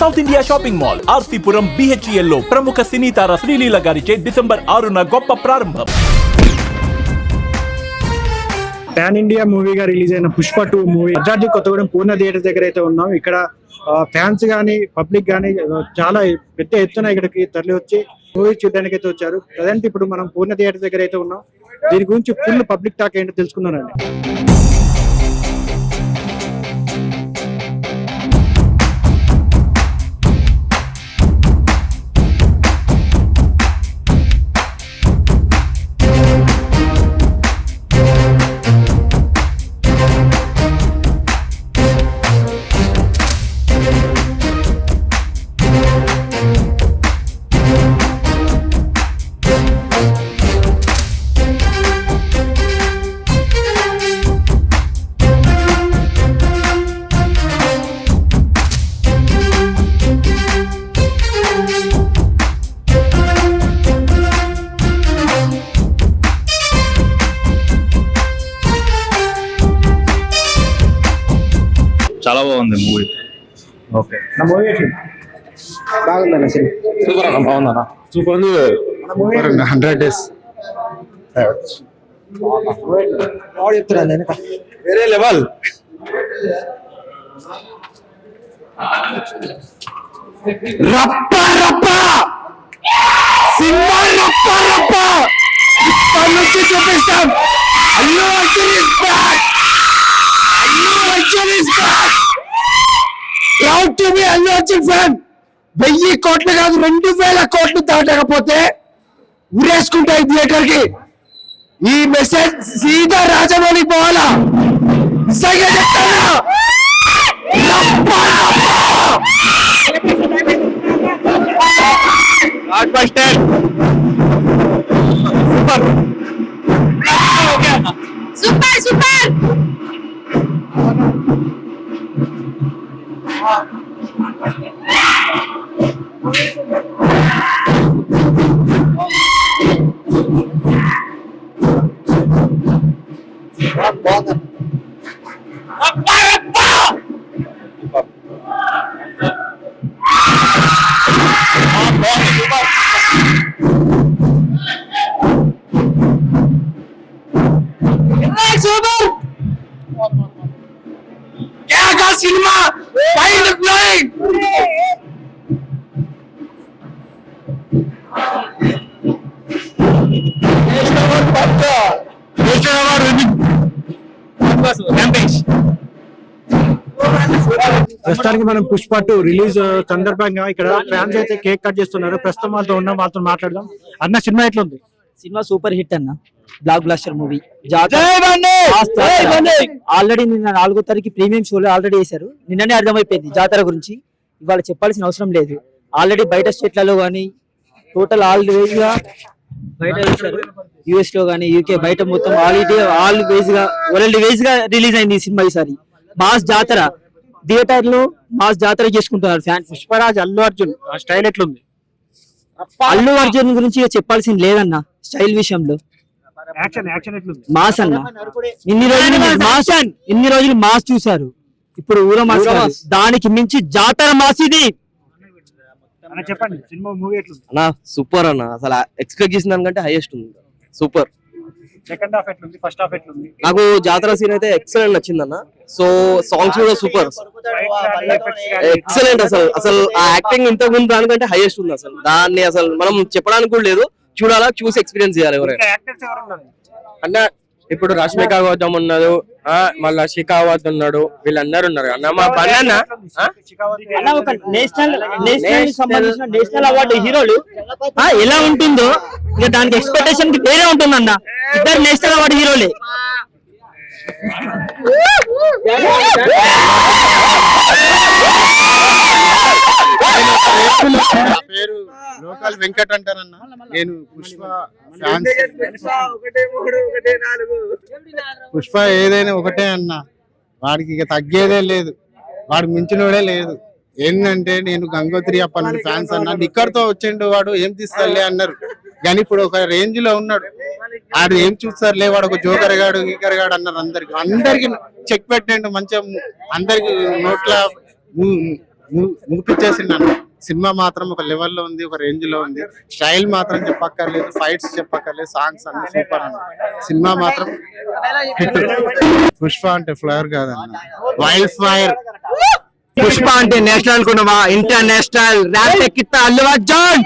South India shopping mall RC Puram BHEL లో ప్రముఖ సినీ తార శ్రీలీల గారిచే డిసెంబర్ 6న గొప్ప ప్రారంభం. పాన్ ఇండియా మూవీగా రిలీజ్ అయిన పుష్ప 2 మూవీ భద్రాద్రి కొత్తగూడెం పూర్ణ థియేటర్ దగ్గర అయితే ఉన్నాం. ఇక్కడ ఫ్యాన్స్ గానీ పబ్లిక్ గానీ చాలా పెద్ద ఎత్తున ఇక్కడికి తరలి వచ్చి మూవీ చూడడానికి అయితే వచ్చారు. ప్రజెంట్ ఇప్పుడు మనం పూర్ణ థియేటర్ దగ్గర అయితే ఉన్నాం. దీని గురించి ఫుల్ పబ్లిక్ టాక్ ఏంటో తెలుసుకున్నానండి. చాలా బాగుంది మూవీ. ఓకే, నా మూవీ బాగుందన్న. సూపర్ అన్న, బాగుందన్న. సూపర్ ఉంది. 100 days చెప్తున్నా వేరే లెవెల్. రప్ప రప్ప సినిమా రప్ప రప్ప ఇప్పటి నుంచి చూపిస్తాం. Allu Arjun is back. Allu Arjun is back. Proud to be Allu Arjun fan. 1000 కోట్లు కాదు 2000 కోట్లు దాటకపోతే ఉరేసుకుంటాయి థియేటర్ కి. ఈ మెసేజ్ సీదా రాజమౌళి పోవాలా. సరిగా చెప్తానా? రప్ప రప్ప blockbuster. Super super super. Cinema mind blowing. ప్రస్తుతానికి మనం పుష్ప 2 రిలీజ్ సందర్భంగా ఇక్కడ ఫ్యాన్స్ అయితే కేక్ కట్ చేస్తున్నారు. ప్రస్తుతం వాళ్ళతో ఉన్నాం, వాళ్ళతో మాట్లాడదాం. అన్న, సినిమా ఎట్లుంది? సినిమా సూపర్ హిట్ అన్న. Blockbuster movie. ఆల్రెడీ నిన్న 4వ తారీఖు ప్రీమియం షోలో ఆల్రెడీ వేశారు. నిన్ననే అర్థమైపోయింది జాతర గురించి. ఇవాళ చెప్పాల్సిన అవసరం లేదు. ఆల్రెడీ బయట స్టేట్లలో కానీ టోటల్ ఆల్ వేజ్ గా బయట వేశారు. US లో కానీ UK బయట మొత్తం ఆల్ వేజ్ గా వరల్డ్ వేజ్ గా రిలీజ్ అయింది ఈ సినిమా. ఈసారి మాస్ జాతర థియేటర్ లో మాస్ జాతర చేసుకుంటున్నారు ఫ్యాన్స్. పుష్పరాజ్ అల్లు అర్జున్ స్టైల్ ఎట్లుంది? అల్లు అర్జున్ గురించి ఇక చెప్పాల్సింది లేదన్న. స్టైల్ విషయంలో యాక్షన్ ఎట్లుంది? మాస్ అన్న. ఇన్ని రోజులు మాస్ చూసారు, ఇప్పుడు ఊర మాస్ కాదు. దానికి మించి జాతర మాస్ ఇది. చెప్పండి, సినిమా మూవీ ఎట్లుంది? అన్నా సూపర్ అన్న. అసలు ఎక్స్పెక్ట్ చేసిన దానికంటే హైయెస్ట్ ఉంది. సూపర్. సెకండ్ హాఫ్ ఎట్లుంది? ఫస్ట్ హాఫ్ ఎట్లుంది? నాకు జాతర సీన్ అయితే ఎక్సలెంట్ నచ్చింది అన్న. సో సాంగ్స్ కూడా సూపర్, ఎక్సలెంట్. అసలు ఆ యాక్టింగ్ ఇంతకు ముందు దానికంటే హైయెస్ట్ ఉంది. అసలు దాన్ని అసలు మనం చెప్పడానికి కూడా లేదు, చూడాలా, చూసి ఎక్స్పీరియన్స్ చేయాలి ఎవరైనా. అన్న ఇప్పుడు రష్మిక గౌతమ్ ఉన్నాడు, మళ్ళా షికావత్ ఉన్నాడు, వీళ్ళందరూ ఉన్నారు అన్న. మా బండి నేషనల్ అవార్డు హీరోలు ఎలా ఉంటుందో ఇక దానికి ఎక్స్పెక్టేషన్ వేరే ఉంటుందన్న. ఇద్దరు నేషనల్ అవార్డు హీరోలే. పేరు లోకల్ వెంకట్ అంటారన్న. నేను పుష్ప ఫ్యాన్స్. పుష్ప ఏదైనా ఒకటే అన్న, వాడికి ఇక తగ్గేదే లేదు, వాడు మించినోడే లేదు. ఏంటంటే నేను గంగోత్రి అప్పటి ఫ్యాన్స్ అన్న. నిక్కర్తో వచ్చిండు వాడు, ఏం తీస్తారులే అన్నారు. కానీ ఇప్పుడు ఒక రేంజ్ లో ఉన్నాడు. ఆడు ఏం చూస్తారులే, వాడు ఒక జోకర్ గాడు గీకర్ గాడు అన్నారు. అందరికి చెక్ పెట్టండి మంచిగా, అందరికి నోట్ల ముగిపించేసిండు అన్న. సినిమా మాత్రం ఒక లెవెల్లో ఉంది, ఒక రేంజ్ లో ఉంది. స్టైల్ మాత్రం చెప్పక్కర్లేదు, ఫైట్స్ చెప్పక్కర్లేదు, సాంగ్స్ అన్ని సూపర్ అన్న. సినిమా మాత్రం హిట్. పుష్ప అంటే ఫ్లవర్ కాదన్న, వైల్డ్ ఫైర్. పుష్ప అంటే నేషనల్ అనుకున్నావా? ఇంటర్నేషనల్ ర్యాంప్ ఎక్కిస్తా అల్లు అర్జున్.